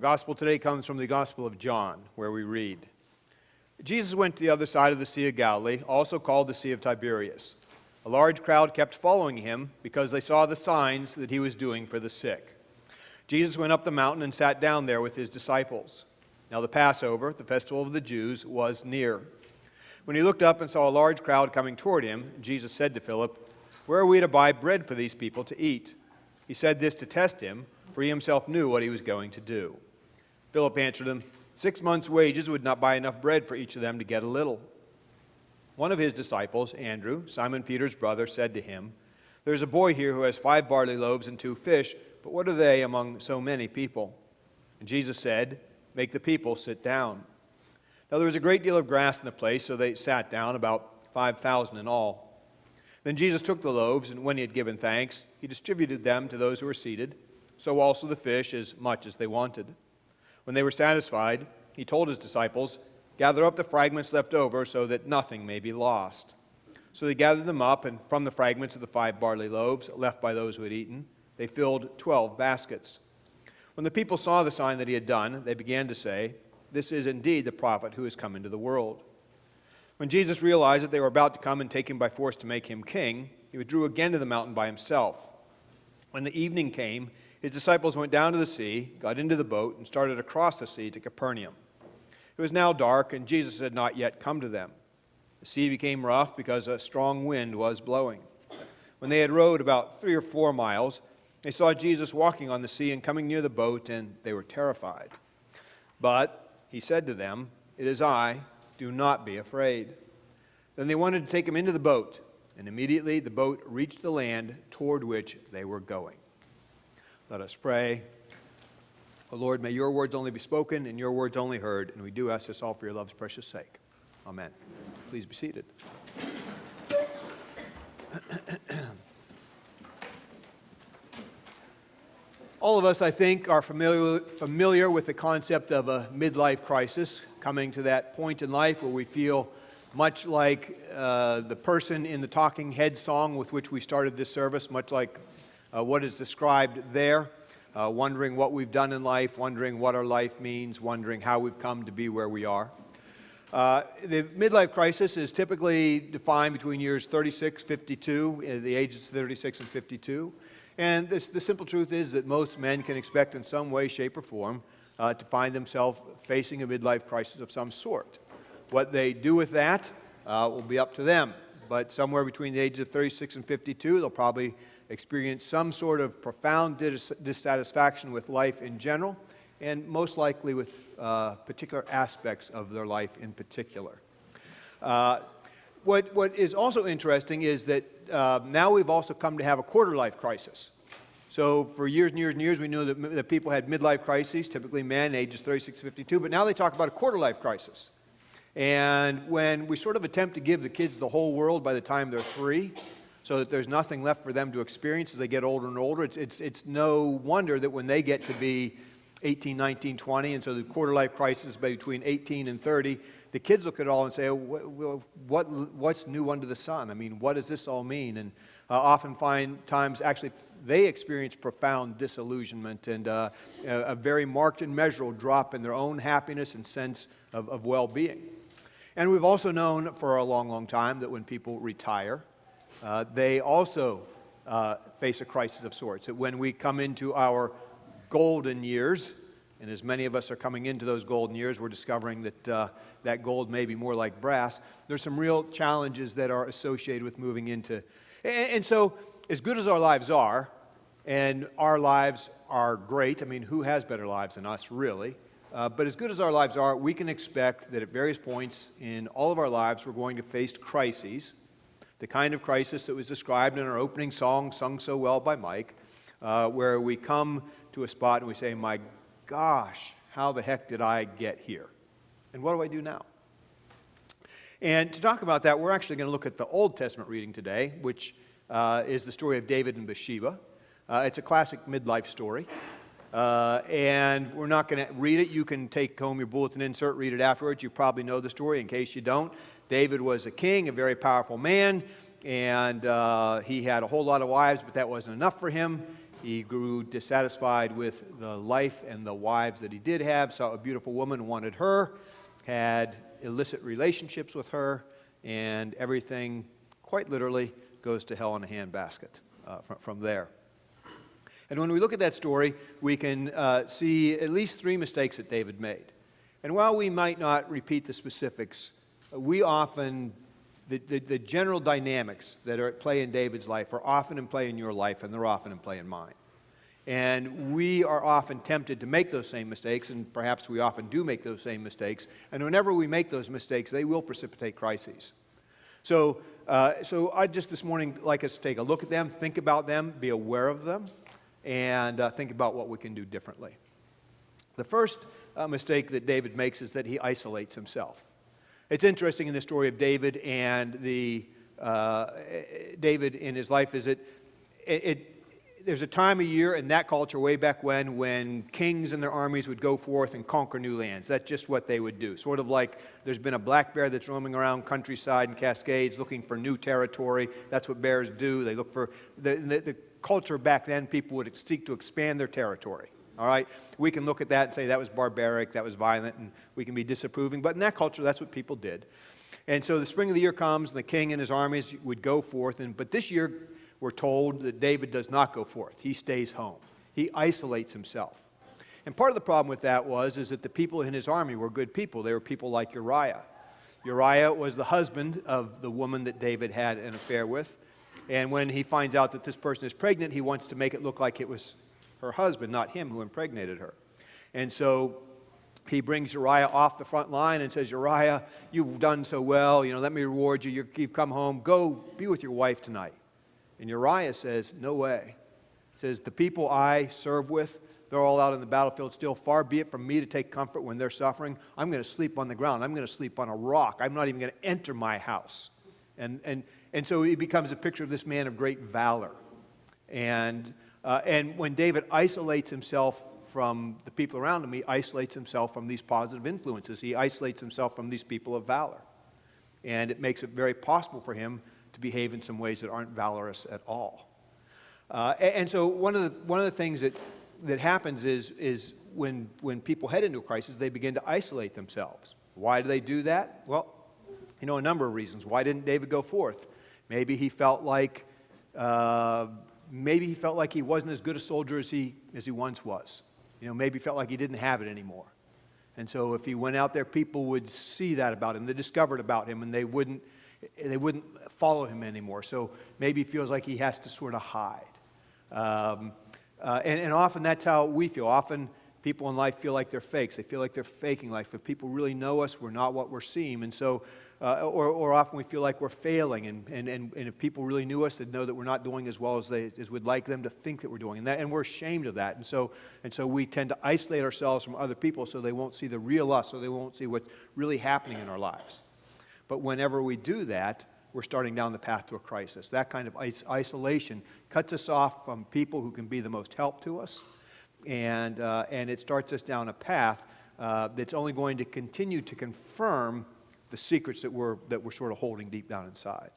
gospel today comes from the Gospel of John, where we read, Jesus went to the other side of the Sea of Galilee, also called the Sea of Tiberias. A large crowd kept following him because they saw the signs that he was doing for the sick. Jesus went up the mountain and sat down there with his disciples. Now the Passover, the festival of the Jews, was near. When he looked up and saw a large crowd coming toward him, Jesus said to Philip, "Where are we to buy bread for these people to eat?" He said this to test him, for he himself knew what he was going to do. Philip answered him, 6 months' wages would not buy enough bread for each of them to get a little. One of his disciples, Andrew, Simon Peter's brother, said to him, "There is a boy here who has 5 barley loaves and 2 fish, but what are they among so many people?" And Jesus said, "Make the people sit down." Now there was a great deal of grass in the place, so they sat down, about 5,000 in all. Then Jesus took the loaves, and when he had given thanks, he distributed them to those who were seated, so also the fish, as much as they wanted. When they were satisfied, he told his disciples, "Gather up the fragments left over so that nothing may be lost." So they gathered them up, and from the fragments of the 5 barley loaves left by those who had eaten, they filled 12 baskets. When the people saw the sign that he had done, they began to say, "This is indeed the prophet who has come into the world." When Jesus realized that they were about to come and take him by force to make him king, he withdrew again to the mountain by himself. When the evening came, his disciples went down to the sea, got into the boat, and started across the sea to Capernaum. It was now dark, and Jesus had not yet come to them. The sea became rough because a strong wind was blowing. When they had rowed about 3 or 4 miles, they saw Jesus walking on the sea and coming near the boat, and they were terrified. But he said to them, "It is I, do not be afraid." Then they wanted to take him into the boat, and immediately the boat reached the land toward which they were going. Let us pray. O Lord, may your words only be spoken and your words only heard, and we do ask this all for your love's precious sake. Amen. Please be seated. All of us, I think, are familiar with the concept of a midlife crisis, coming to that point in life where we feel much like the person in the Talking Heads song with which we started this service, much like what is described there, wondering what we've done in life, wondering what our life means, wondering how we've come to be where we are. The midlife crisis is typically defined between years 36, 52, the ages 36 and 52. And the simple truth is that most men can expect in some way, shape, or form to find themselves facing a midlife crisis of some sort. What they do with that will be up to them. But somewhere between the ages of 36 and 52, they'll probably experience some sort of profound dissatisfaction with life in general, and most likely with particular aspects of their life in particular. What is also interesting is that now we've also come to have a quarter-life crisis. So for years and years and years, we knew that people had midlife crises, typically men, ages 36 to 52, but now they talk about a quarter-life crisis. And when we sort of attempt to give the kids the whole world by the time they're 3, so that there's nothing left for them to experience as they get older and older, it's no wonder that when they get to be 18, 19, 20, and so the quarter-life crisis is between 18 and 30, the kids look at it all and say, oh, what's new under the sun? I mean, what does this all mean? And often find times actually they experience profound disillusionment and a very marked and measurable drop in their own happiness and sense of well-being. And we've also known for a long, long time that when people retire, they also face a crisis of sorts. That when we come into our golden years, and as many of us are coming into those golden years, we're discovering that that gold may be more like brass. There's some real challenges that are associated with moving into. And so, as good as our lives are, and our lives are great, I mean, who has better lives than us, really? But as good as our lives are, we can expect that at various points in all of our lives, we're going to face crises. The kind of crisis that was described in our opening song, sung so well by Mike, where we come to a spot and we say, my gosh, how the heck did I get here? And what do I do now? And to talk about that, we're actually going to look at the Old Testament reading today, which is the story of David and Bathsheba. It's a classic midlife story. And we're not going to read it. You can take home your bulletin insert, read it afterwards. You probably know the story. In case you don't, David was a king, a very powerful man, and he had a whole lot of wives, but that wasn't enough for him. He grew dissatisfied with the life and the wives that he did have, saw a beautiful woman, wanted her, had illicit relationships with her, and everything, quite literally, goes to hell in a handbasket from there. And when we look at that story, we can see at least 3 mistakes that David made. And while we might not repeat the specifics, we often, the general dynamics that are at play in David's life are often in play in your life, and they're often in play in mine. And we are often tempted to make those same mistakes, and perhaps we often do make those same mistakes. And whenever we make those mistakes, they will precipitate crises. So I just this morning like us to take a look at them, think about them, be aware of them, and think about what we can do differently. The first mistake that David makes is that he isolates himself. It's interesting in the story of David and David in his life is there's a time of year in that culture way back when kings and their armies would go forth and conquer new lands. That's just what they would do. Sort of like there's been a black bear that's roaming around countryside and Cascades looking for new territory. That's what bears do. They look for the culture back then. People would seek to expand their territory. All right, we can look at that and say that was barbaric, that was violent, and we can be disapproving. But in that culture, that's what people did. And so the spring of the year comes, and the king and his armies would go forth. But this year, we're told that David does not go forth. He stays home. He isolates himself. And part of the problem with that is that the people in his army were good people. They were people like Uriah. Uriah was the husband of the woman that David had an affair with. And when he finds out that this person is pregnant, he wants to make it look like it was her husband, not him who impregnated her. And so he brings Uriah off the front line and says, Uriah, you've done so well. Let me reward you. You've come home. Go be with your wife tonight. And Uriah says, no way. He says, the people I serve with, they're all out on the battlefield still. Far be it from me to take comfort when they're suffering. I'm going to sleep on the ground. I'm going to sleep on a rock. I'm not even going to enter my house. And so he becomes a picture of this man of great valor. And when David isolates himself from the people around him, he isolates himself from these positive influences. He isolates himself from these people of valor. And it makes it very possible for him to behave in some ways that aren't valorous at all. And so one of the things that happens is when people head into a crisis, they begin to isolate themselves. Why do they do that? Well, a number of reasons. Why didn't David go forth? Maybe he felt like he wasn't as good a soldier as he once was. Maybe he felt like he didn't have it anymore. And so if he went out there, people would see that about him. They discovered about him, and they wouldn't follow him anymore. So maybe he feels like he has to sort of hide. And often that's how we feel. Often people in life feel like they're fakes. They feel like they're faking life. If people really know us, we're not what we're seeing. And so, or often we feel like we're failing. And if people really knew us, they'd know that we're not doing as well as we'd like them to think that we're doing. And we're ashamed of that. And so we tend to isolate ourselves from other people so they won't see the real us, so they won't see what's really happening in our lives. But whenever we do that, we're starting down the path to a crisis. That kind of isolation cuts us off from people who can be the most help to us. And it starts us down a path that's only going to continue to confirm the secrets that we're sort of holding deep down inside.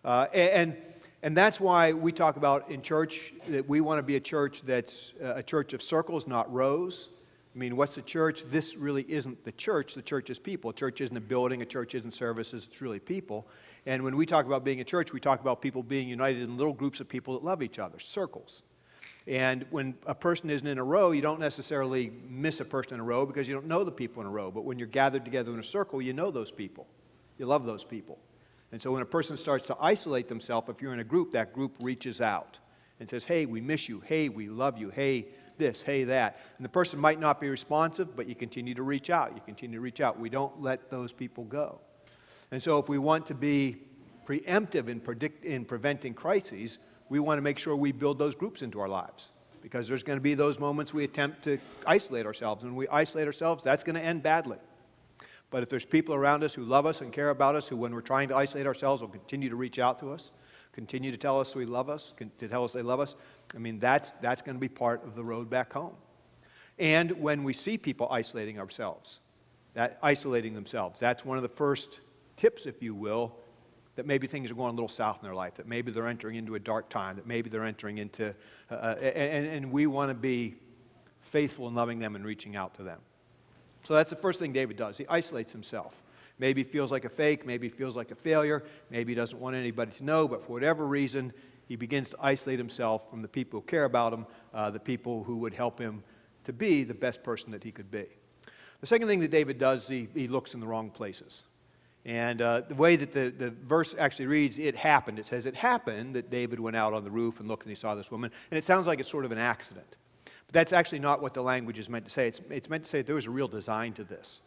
And that's why we talk about in church that we want to be a church that's a church of circles, not rows. I mean, what's the church? This really isn't the church. The church is people. A church isn't a building. A church isn't services. It's really people. And when we talk about being a church, we talk about people being united in little groups of people that love each other, circles. And when a person isn't in a row, you don't necessarily miss a person in a row because you don't know the people in a row. But when you're gathered together in a circle, you know those people. You love those people. And so when a person starts to isolate themselves, if you're in a group, that group reaches out and says, hey, we miss you. Hey, we love you. Hey, this, hey, that. And the person might not be responsive, but you continue to reach out. You continue to reach out. We don't let those people go. And so if we want to be preemptive in preventing crises, we want to make sure we build those groups into our lives. Because there's going to be those moments we attempt to isolate ourselves. And when we isolate ourselves, that's going to end badly. But if there's people around us who love us and care about us, who when we're trying to isolate ourselves will continue to reach out to us, continue to tell us we love us, to tell us they love us, I mean, that's going to be part of the road back home. And when we see people isolating themselves, that's one of the first tips, if you will, that maybe things are going a little south in their life, that maybe they're entering into a dark time, that maybe they're entering into, and we want to be faithful in loving them and reaching out to them. So that's the first thing David does. He isolates himself. Maybe he feels like a fake, maybe he feels like a failure, maybe he doesn't want anybody to know, but for whatever reason, he begins to isolate himself from the people who care about him, the people who would help him to be the best person that he could be. The second thing that David does, he looks in the wrong places. And the way that the verse actually reads, it happened. It says, it happened that David went out on the roof and looked and he saw this woman. And it sounds like it's sort of an accident. But that's actually not what the language is meant to say. It's meant to say that there was a real design to this.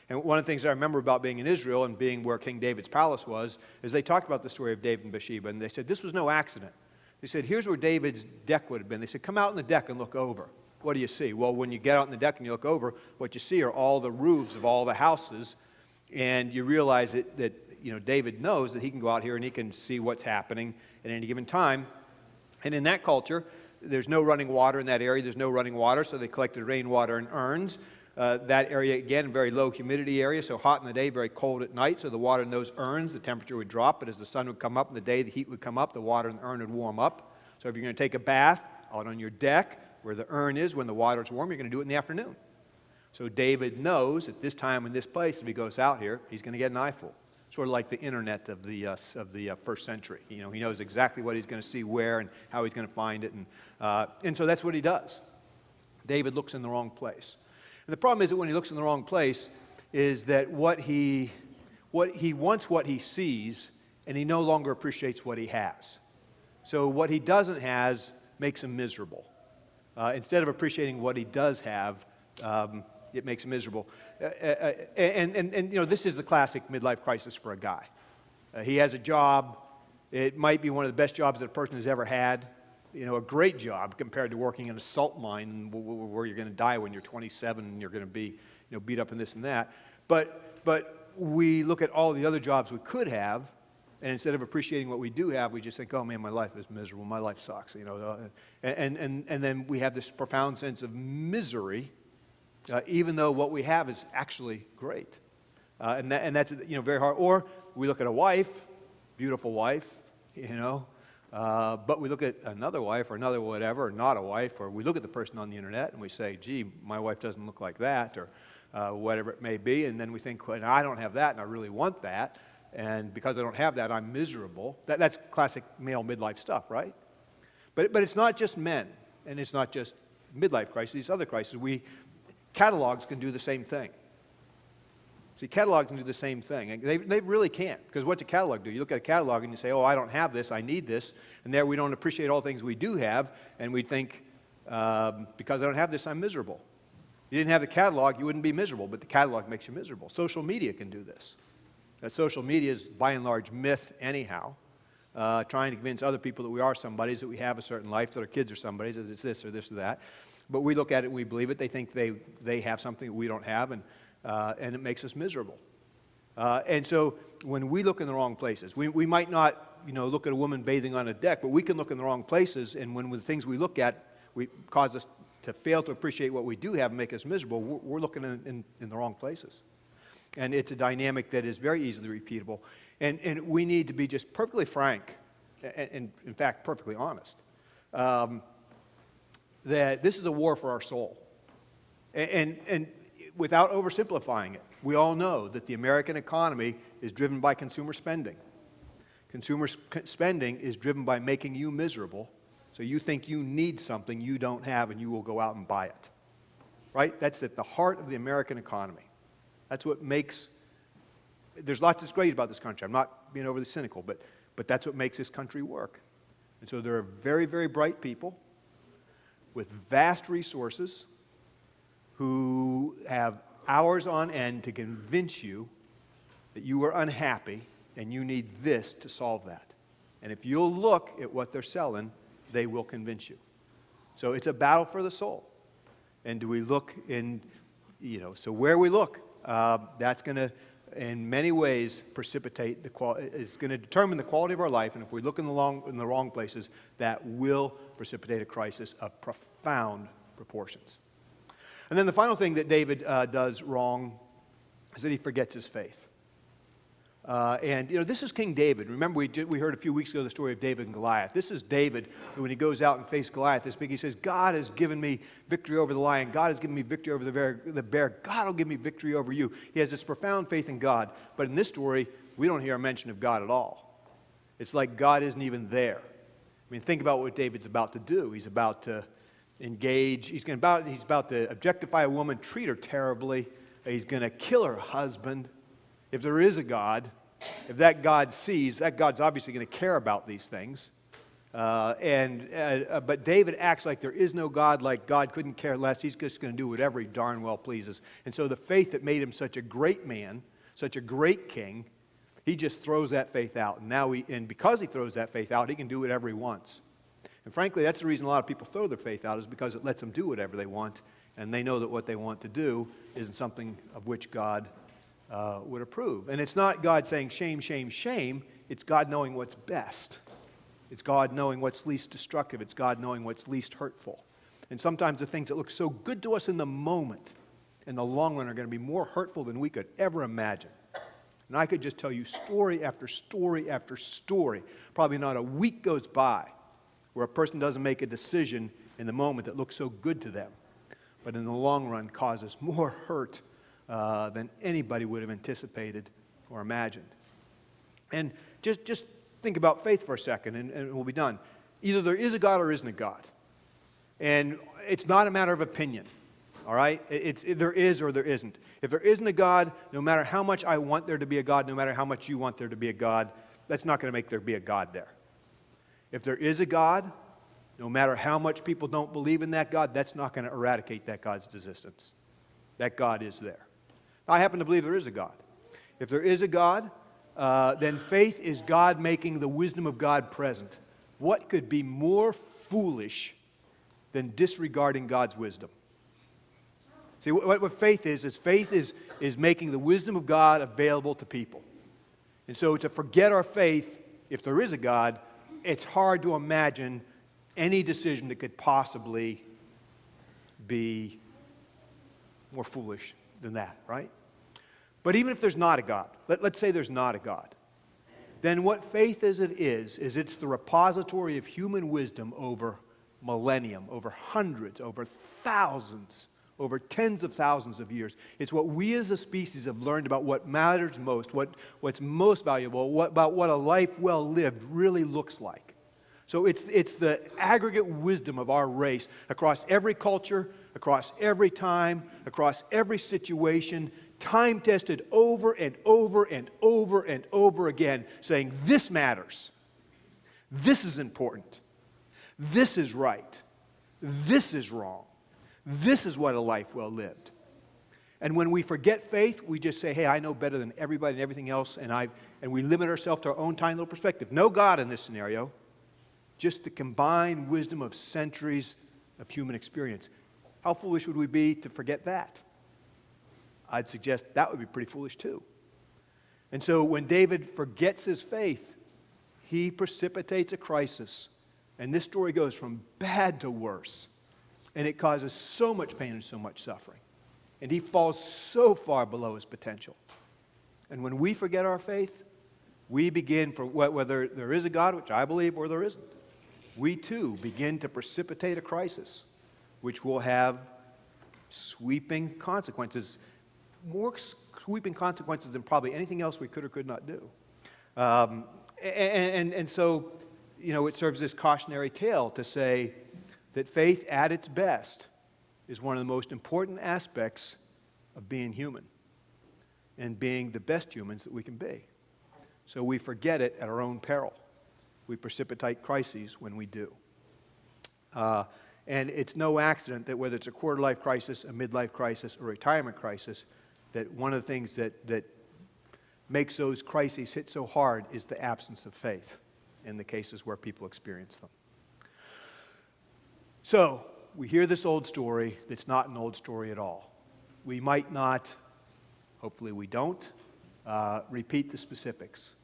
And one of the things I remember about being in Israel and being where King David's palace was, is they talked about the story of David and Bathsheba. And they said, this was no accident. They said, here's where David's deck would have been. They said, come out on the deck and look over. What do you see? Well, when you get out on the deck and you look over, what you see are all the roofs of all the houses. And you realize that David knows that he can go out here and he can see what's happening at any given time. And in that culture, there's no running water in that area. There's no running water, so they collected rainwater in urns. That area, again, very low humidity area, so hot in the day, very cold at night. So the water in those urns, the temperature would drop, but as the sun would come up in the day, the heat would come up, the water in the urn would warm up. So if you're going to take a bath out on your deck where the urn is when the water's warm, you're going to do it in the afternoon. So David knows at this time in this place, if he goes out here, he's going to get an eyeful. Sort of like the internet of the first century. He knows exactly what he's going to see where and how he's going to find it. And so that's what he does. David looks in the wrong place. And the problem is that when he looks in the wrong place is that what he wants what he sees, and he no longer appreciates what he has. So what he doesn't have makes him miserable. Instead of appreciating what he does have, it makes him miserable. This is the classic midlife crisis for a guy. He has a job. It might be one of the best jobs that a person has ever had. A great job compared to working in a salt mine where you're going to die when you're 27 and you're going to be beat up in this and that. But we look at all the other jobs we could have, and instead of appreciating what we do have, we just think, oh man, my life is miserable. My life sucks. And then we have this profound sense of misery. Even though what we have is actually great. And that's very hard. Or we look at a wife, beautiful wife, but we look at another wife or another whatever, or not a wife, or we look at the person on the internet and we say, gee, my wife doesn't look like that, or whatever it may be. And then we think, well, I don't have that and I really want that. And because I don't have that, I'm miserable. That's classic male midlife stuff, right? But it's not just men, and it's not just midlife crises, these other crises. Catalogs can do the same thing. See, catalogs can do the same thing. They really can't, because what's a catalog do? You look at a catalog and you say, oh, I don't have this, I need this, and there we don't appreciate all the things we do have, and we think, because I don't have this, I'm miserable. If you didn't have the catalog, you wouldn't be miserable, but the catalog makes you miserable. Social media can do this. Social media is, by and large, myth anyhow, trying to convince other people that we are somebodies, that we have a certain life, that our kids are somebodies, that it's this or this or that. But we look at it and we believe it. They think they have something that we don't have, and it makes us miserable. And so when we look in the wrong places, we might not look at a woman bathing on a deck, but we can look in the wrong places, and when the things we look at cause us to fail to appreciate what we do have and make us miserable, we're looking in the wrong places. And it's a dynamic that is very easily repeatable. And we need to be just perfectly frank, and in fact, perfectly honest. That this is a war for our soul. And without oversimplifying it, we all know that the American economy is driven by consumer spending. Consumer spending is driven by making you miserable, so you think you need something you don't have and you will go out and buy it. Right? That's at the heart of the American economy. That's what makes, there's lots that's great about this country. I'm not being overly cynical, but that's what makes this country work. And so there are very, very bright people with vast resources who have hours on end to convince you that you are unhappy and you need this to solve that. And if you'll look at what they're selling, they will convince you. So it's a battle for the soul. And do we look in, so where we look, that's going to, in many ways, precipitate is going to determine the quality of our life. And if we look in the wrong places, that will precipitate a crisis of profound proportions. And then the final thing that David does wrong is that he forgets his faith. This is King David. Remember, we heard a few weeks ago the story of David and Goliath. This is David, who, when he goes out and faces Goliath this big, he says, God has given me victory over the lion. God has given me victory over the bear. God will give me victory over you. He has this profound faith in God. But in this story, we don't hear a mention of God at all. It's like God isn't even there. I mean, think about what David's about to do. He's about to engage. He's about to objectify a woman, treat her terribly. He's going to kill her husband. If there is a God, if that God sees, that God's obviously going to care about these things. But David acts like there is no God, like God couldn't care less. He's just going to do whatever he darn well pleases. And so the faith that made him such a great man, such a great king, he just throws that faith out. And because he throws that faith out, he can do whatever he wants. And frankly, that's the reason a lot of people throw their faith out, is because it lets them do whatever they want, and they know that what they want to do isn't something of which God would approve. And it's not God saying shame, shame, shame. It's God knowing what's best. It's God knowing what's least destructive. It's God knowing what's least hurtful. And sometimes the things that look so good to us in the moment, in the long run, are going to be more hurtful than we could ever imagine. And I could just tell you story after story after story. Probably not a week goes by where a person doesn't make a decision in the moment that looks so good to them, but in the long run causes more hurt than anybody would have anticipated or imagined. And just think about faith for a second, and we'll be done. Either there is a God or isn't a God. And it's not a matter of opinion, all right? There is or there isn't. If there isn't a God, no matter how much I want there to be a God, no matter how much you want there to be a God, that's not going to make there be a God there. If there is a God, no matter how much people don't believe in that God, that's not going to eradicate that God's existence. That God is there. I happen to believe there is a God. If there is a God, then faith is God making the wisdom of God present. What could be more foolish than disregarding God's wisdom? See, what faith is making the wisdom of God available to people. And so to forget our faith, if there is a God, it's hard to imagine any decision that could possibly be more foolish than that, right? But even if there's not a God, let's say there's not a God, then what faith is it's the repository of human wisdom over millennium, over hundreds, over thousands, over tens of thousands of years. It's what we as a species have learned about what matters most, what's most valuable, about what a life well lived really looks like. So it's the aggregate wisdom of our race across every culture, across every time, across every situation, time-tested over and over and over and over again, saying this matters, this is important, this is right, this is wrong, this is what a life well lived. And when we forget faith, we just say, hey, I know better than everybody and everything else, and we limit ourselves to our own tiny little perspective. No God in this scenario, just the combined wisdom of centuries of human experience. How foolish would we be to forget that? I'd suggest that would be pretty foolish too. And so when David forgets his faith, he precipitates a crisis. And this story goes from bad to worse. And it causes so much pain and so much suffering. And he falls so far below his potential. And when we forget our faith, we begin, for whether there is a God, which I believe, or there isn't, we too begin to precipitate a crisis, which will have sweeping consequences, more sweeping consequences than probably anything else we could or could not do. And so, it serves this cautionary tale to say that faith at its best is one of the most important aspects of being human and being the best humans that we can be. So we forget it at our own peril. We precipitate crises when we do. And it's no accident that whether it's a quarter-life crisis, a midlife crisis, or a retirement crisis, that one of the things that makes those crises hit so hard is the absence of faith in the cases where people experience them. So, we hear this old story that's not an old story at all. We might not, hopefully we don't, repeat the specifics.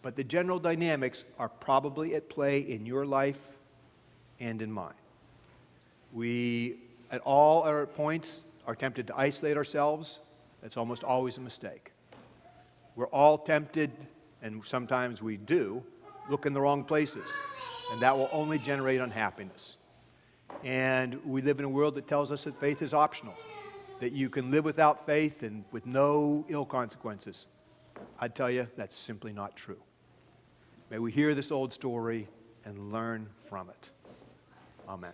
But the general dynamics are probably at play in your life and in mine. We, at all our points, are tempted to isolate ourselves. That's almost always a mistake. We're all tempted, and sometimes we do, look in the wrong places, and that will only generate unhappiness. And we live in a world that tells us that faith is optional, that you can live without faith and with no ill consequences. I tell you, that's simply not true. May we hear this old story and learn from it. Amen.